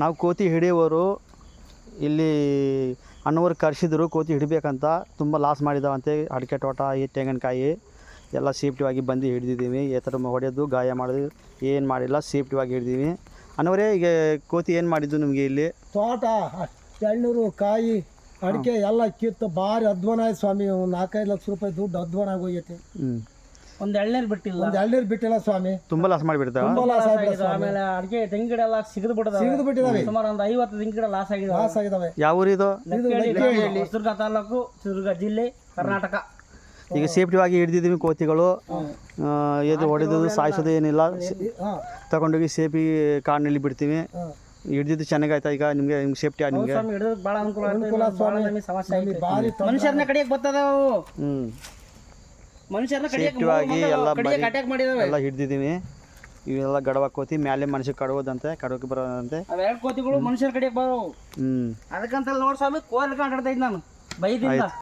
ನಾವು ಕೋತಿ ಹಿಡಿಯೋರು ಇಲ್ಲಿ ಅಣ್ಣವ್ರು ಕರೆಸಿದ್ರು ಕೋತಿ ಹಿಡಿಬೇಕಂತ. ತುಂಬ ಲಾಸ್ ಮಾಡಿದಾವಂತೆ. ಅಡಿಕೆ ತೋಟ, ಈ ತೆಂಗಿನಕಾಯಿ ಎಲ್ಲ ಸೇಫ್ಟಿವಾಗಿ ಬಂದು ಹಿಡಿದಿದ್ದೀವಿ. ಈ ಥರ ಹೊಡೆಯೋದು ಗಾಯ ಮಾಡೋದು ಏನು ಮಾಡಿಲ್ಲ, ಸೇಫ್ಟಿವಾಗಿ ಹಿಡಿದೀವಿ. ಅಣ್ಣವರೇ, ಈಗ ಕೋತಿ ಏನು ಮಾಡಿದ್ದು ನಿಮಗೆ ಇಲ್ಲಿ? ತೋಟ, ಎಳ್ನೀರು, ಕಾಯಿ, ಅಡಿಕೆ ಎಲ್ಲ ಕಿತ್ತು ಭಾರಿ ಅಧ್ವಾನ ಆಯ್ತು ಸ್ವಾಮಿ. ಒಂದು 4-5 ಲಕ್ಷ ರೂಪಾಯಿ ದುಡ್ಡು ಅಧ್ವಾನ ಆಗೋಗೈತಿ. ಒಂದು ಎಳ್ನೀರು ಬಿಟ್ಟಿಲ್ಲ ಸ್ವಾಮಿ. ತುಂಬ ಲಾಸ್ ಮಾಡಿಬಿಡ್ತಾವ. ಆಮೇಲೆ ಅಡಿಕೆ ತೆಂಗಿನ ಗಿಡ ಎಲ್ಲ ಸಿಗದು ಬಿಟ್ಟಿದಾವೆ. ಸುಮಾರು ಒಂದು 50 ತೆಂಗಿನ ಗಿಡ ಲಾಸ್ ಆಗಿದಾವೆ. ಯಾವ ಊರಿದು? ಹೊಸದುರ್ಗ ತಾಲೂಕು, ಚಿತ್ರದುರ್ಗ ಜಿಲ್ಲೆ, ಕರ್ನಾಟಕ. ಈಗ ಸೇಫ್ಟಿವಾಗಿ ಹಿಡಿದಿದ್ದೀವಿ ಕೋತಿಗಳು. ಎದು ಹೊಡೆದು ಸಾಯಿಸೋದು ಏನಿಲ್ಲ, ತಗೊಂಡೋಗಿ ಸೇಫಿ ಕಾಡಿನಲ್ಲಿ ಬಿಡ್ತೀವಿ. ಹಿಡಿದಿದ್ದು ಚೆನ್ನಾಗಾಯ್ತಾ? ಈಗ ನಿಮಗೆ ಸೇಫ್ಟಿ ಆಗಿ ನಿಮಗೆ ಭಾಳ ಅನುಕೂಲ ಆಯ್ತು. ಮನುಷ್ಯರನ್ನ ಕಡಿಯಕ್ಕೆ ಬರ್ತದಾವು. ಸೇಫ್ಟಿವಾಗಿ ಎಲ್ಲ ಹಿಡಿದಿದ್ದೀವಿ. ಇವೆಲ್ಲ ಗಡವ ಕೋತಿ ಮೇಲೆ ಮನುಷ್ಯಕ್ಕೆ ಕಡೋದಂತೆ, ಕಡೋಕೆ ಬರೋದಂತೆ. ಅವೆರಡು ಕೋತಿಗಳು ಮನುಷ್ಯರ ಕಡಿಯಕ್ಕೆ ಬರೋವು. ಅದಕ್ಕಂತ ನೋಡಿ ಸ್ವಾಮಿ ಕೋಲ್ ಕಾಟಾಡ್ತಾ ಇದ್ದೆ ನಾನು ಬೈದಿಂದ.